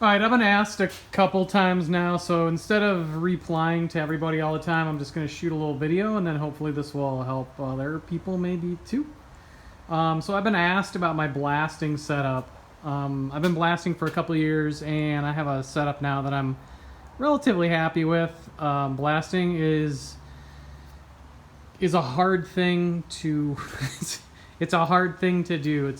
Alright, I've been asked a couple times now, so instead of replying to everybody all the time, I'm just going to shoot a little video, and then hopefully this will help other people maybe too. So I've been asked about my blasting setup. I've been blasting for a couple years, and I have a setup now that I'm relatively happy with. Blasting is a hard thing to it's a hard thing to do.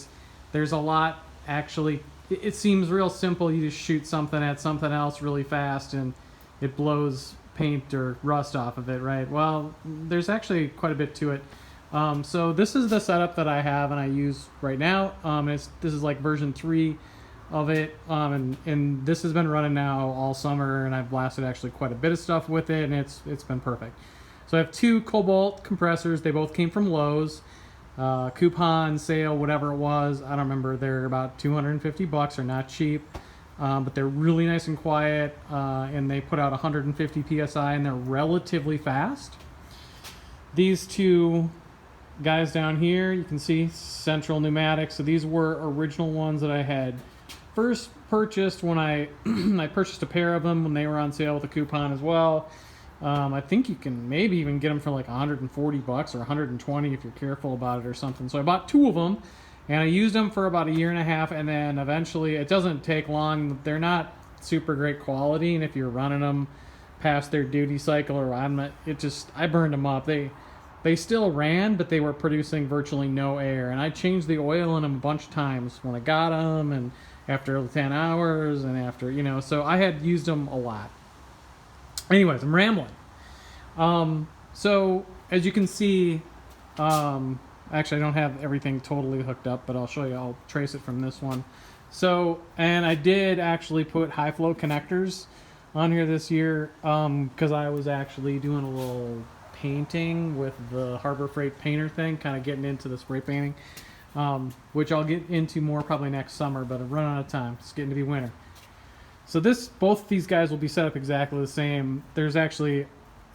There's a lot actually. It seems real simple. You just shoot something at something else really fast and it blows paint or rust off of it, right? Well, there's actually quite a bit to it. So this is the setup that I have and I use right now. This is like version 3 of it, and this has been running now all summer, and I've blasted actually quite a bit of stuff with it, and it's been perfect. So I have 2 Kobalt compressors. They both came from Lowe's. Coupon, sale, whatever it was, I don't remember. They're about 250 bucks, they're not cheap, but they're really nice and quiet, and they put out 150 psi, and they're relatively fast. These 2 guys down here, you can see Central Pneumatics. So these were original ones that I had first purchased when I I purchased a pair of them when they were on sale with a coupon as well. I think you can maybe even get them for like 140 bucks or 120 if you're careful about it or something. So I bought 2 of them, and I used them for about a year and a half, and then eventually, it doesn't take long. They're not super great quality, and if you're running them past their duty cycle or I burned them up. They still ran, but they were producing virtually no air, and I changed the oil in them a bunch of times when I got them, and after 10 hours, and after, so I had used them a lot. Anyways, I'm rambling. So as you can see, actually I don't have everything totally hooked up, but I'll show you. I'll trace it from this one. So, and I did actually put high flow connectors on here this year, because I was actually doing a little painting with the Harbor Freight painter thing, kind of getting into the spray painting, which I'll get into more probably next summer, but I'm running out of time. It's getting to be winter. So both these guys will be set up exactly the same. There's actually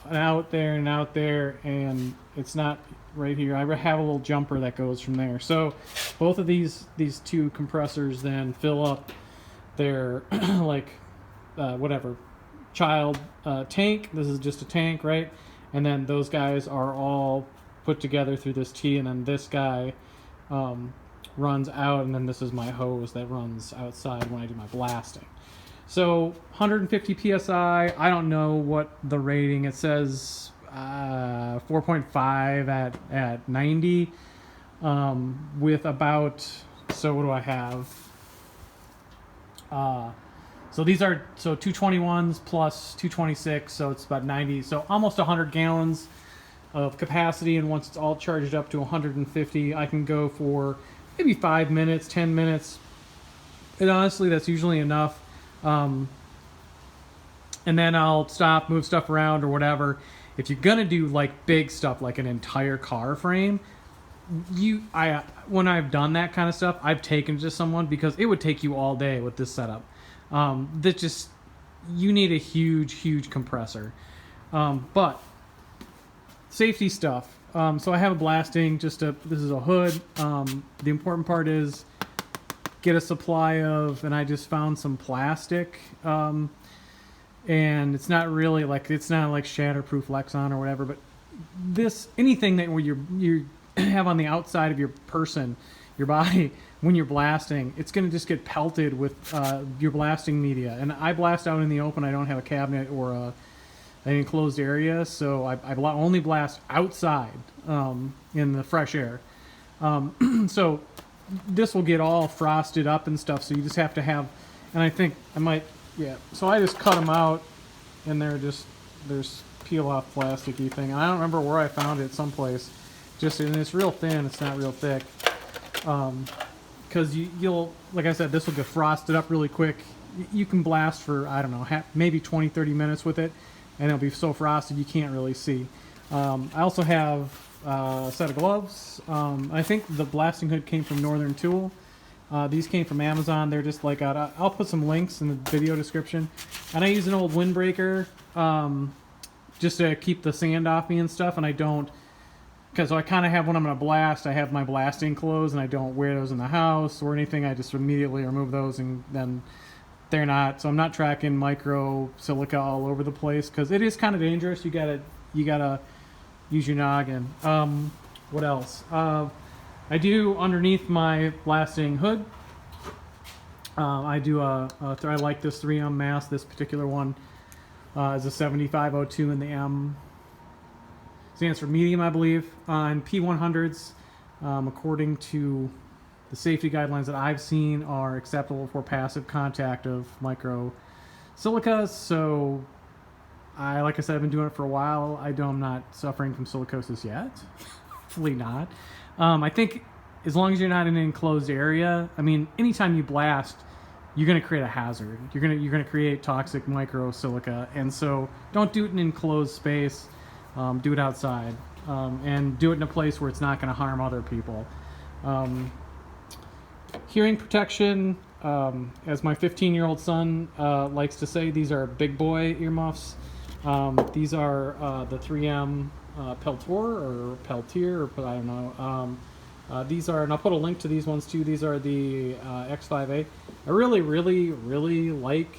an out there and an out there, and it's not right here. I have a little jumper that goes from there. So both of these 2 compressors then fill up their like whatever child tank. This is just a tank, right? And then those guys are all put together through this T, and then this guy runs out, and then this is my hose that runs outside when I do my blasting. So 150 psi. I don't know what the rating. It says 4.5 at 90, with about. So what do I have? So these are 221s plus 226, so it's about 90. So almost 100 gallons of capacity, and once it's all charged up to 150, I can go for maybe 5 minutes, 10 minutes. And honestly, that's usually enough. And then I'll stop, move stuff around or whatever. If you're gonna do like big stuff, like an entire car frame, when I've done that kind of stuff, I've taken it to someone, because it would take you all day with this setup. You need a huge compressor. But safety stuff. So I have a blasting, this is a hood. The important part is get a supply of, and I just found some plastic, and it's not really like, it's not like shatterproof Lexan or whatever, but anything that where you have on the outside of your person, your body, when you're blasting, it's going to just get pelted with your blasting media. And I blast out in the open. I don't have a cabinet or an enclosed area, so I only blast outside in the fresh air. So this will get all frosted up and stuff, so you just have to have, and I think I might, yeah, so I just cut them out, and there's peel off plasticky thing. And I don't remember where I found it, someplace, and it's real thin, it's not real thick, because you'll, like I said, this will get frosted up really quick. You can blast for, I don't know, maybe 20-30 minutes with it, and it'll be so frosted you can't really see. I also have a set of gloves. I think the blasting hood came from Northern Tool. These came from Amazon. They're just like, I'll put some links in the video description. And I use an old windbreaker just to keep the sand off me and stuff, and I don't, because I kind of have, when I'm going to blast, I have my blasting clothes, and I don't wear those in the house or anything. I just immediately remove those, and then they're not. So I'm not tracking micro silica all over the place because it is kind of dangerous. You gotta use your noggin. What else? I do underneath my blasting hood. I do I like this 3M mask. This particular one is a 7502 in the M. Stands for medium, I believe. And P100s, according to the safety guidelines that I've seen, are acceptable for passive contact of micro silica. So, like I said, I've been doing it for a while. I'm not suffering from silicosis yet. Hopefully not. I think as long as you're not in an enclosed area, I mean, anytime you blast, you're going to create a hazard. You're going to create toxic micro silica, and so don't do it in an enclosed space. Do it outside, and do it in a place where it's not going to harm other people. Hearing protection, as my 15-year-old son likes to say, these are big boy earmuffs. These are the 3M PELTOR or PELTIR, or I don't know. These are, and I'll put a link to these ones too. These are the X5A. I really like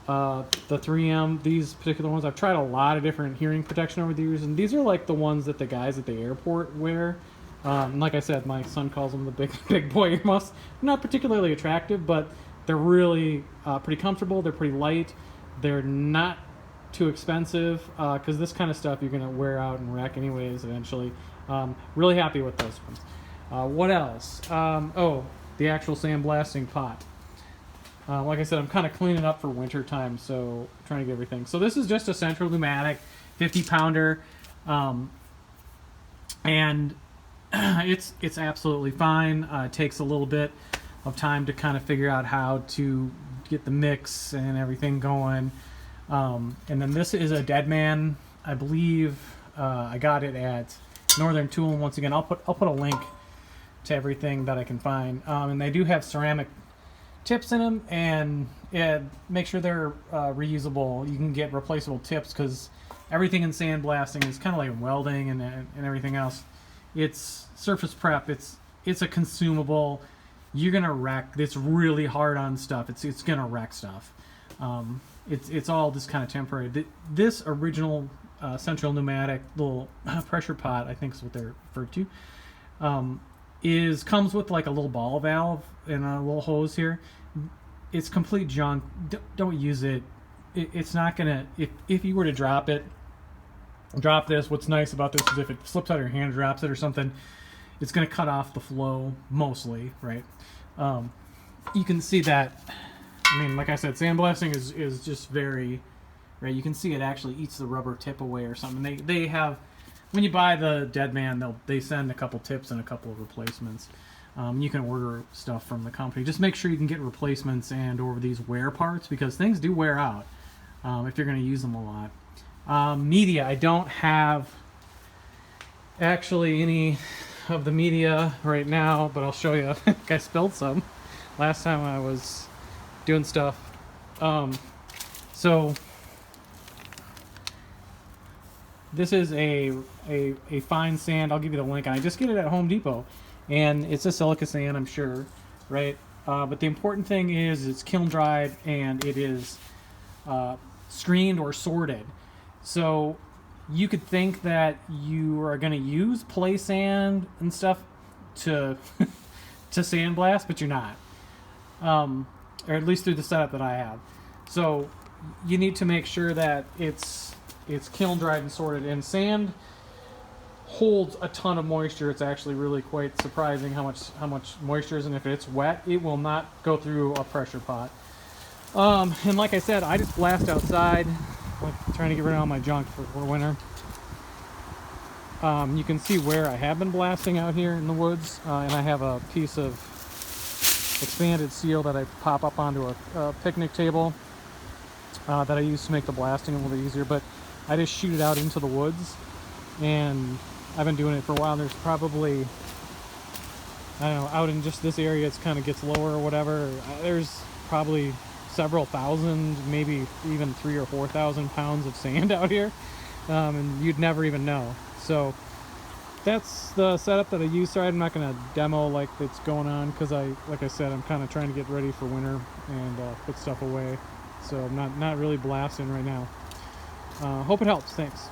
the 3M, these particular ones. I've tried a lot of different hearing protection over the years, and these are like the ones that the guys at the airport wear. And like I said, my son calls them the big boy earmuffs. They're not particularly attractive, but they're really pretty comfortable. They're pretty light. They're not too expensive because this kind of stuff you're gonna wear out and wreck anyways eventually. Really happy with those ones. What else? Oh, the actual sandblasting pot. Like I said, I'm kind of cleaning up for winter time, so I'm trying to get everything. So this is just a central pneumatic 50-pounder, and it's absolutely fine. It takes a little bit of time to kind of figure out how to get the mix and everything going. And then this is a Deadman, I believe. I got it at Northern Tool, and once again, I'll put a link to everything that I can find. And they do have ceramic tips in them, and make sure they're reusable. You can get replaceable tips because everything in sandblasting is kind of like welding and everything else. It's surface prep. It's a consumable. You're gonna wreck. It's really hard on stuff. It's gonna wreck stuff. It's all just kind of temporary. This original central pneumatic little pressure pot, I think is what they're referred to, comes with like a little ball valve and a little hose here. It's complete junk. Don't use it. It's not gonna, if you were to drop this, what's nice about this is if it slips out of your hand, drops it or something, it's gonna cut off the flow mostly, right? You can see that. I mean, like I said, sandblasting is just very, right? You can see it actually eats the rubber tip away or something. They have, when you buy the Deadman, they send a couple tips and a couple of replacements. You can order stuff from the company. Just make sure you can get replacements and or these wear parts, because things do wear out if you're going to use them a lot. Media, I don't have actually any of the media right now, but I'll show you. I spilled some last time I was doing stuff. So this is a fine sand. I'll give you the link. I just get it at Home Depot, and it's a silica sand, I'm sure, right? But the important thing is it's kiln dried and it is screened or sorted. So you could think that you are going to use play sand and stuff to to sandblast, but you're not. Or at least through the setup that I have. So you need to make sure that it's kiln dried and sorted. And sand holds a ton of moisture. It's actually really quite surprising how much moisture is, and if it's wet, it will not go through a pressure pot. And like I said, I just blast outside, like trying to get rid of all my junk for winter. You can see where I have been blasting out here in the woods, and I have a piece of expanded steel that I pop up onto a picnic table that I use to make the blasting a little bit easier, but I just shoot it out into the woods, and I've been doing it for a while. There's probably, I don't know, out in just this area it kind of gets lower or whatever, there's probably several thousand, maybe even 3,000 or 4,000 pounds of sand out here, and you'd never even know. So that's the setup that I use. Sorry, I'm not going to demo like it's going on because like I said, I'm kind of trying to get ready for winter and put stuff away. So I'm not really blasting right now. Hope it helps. Thanks.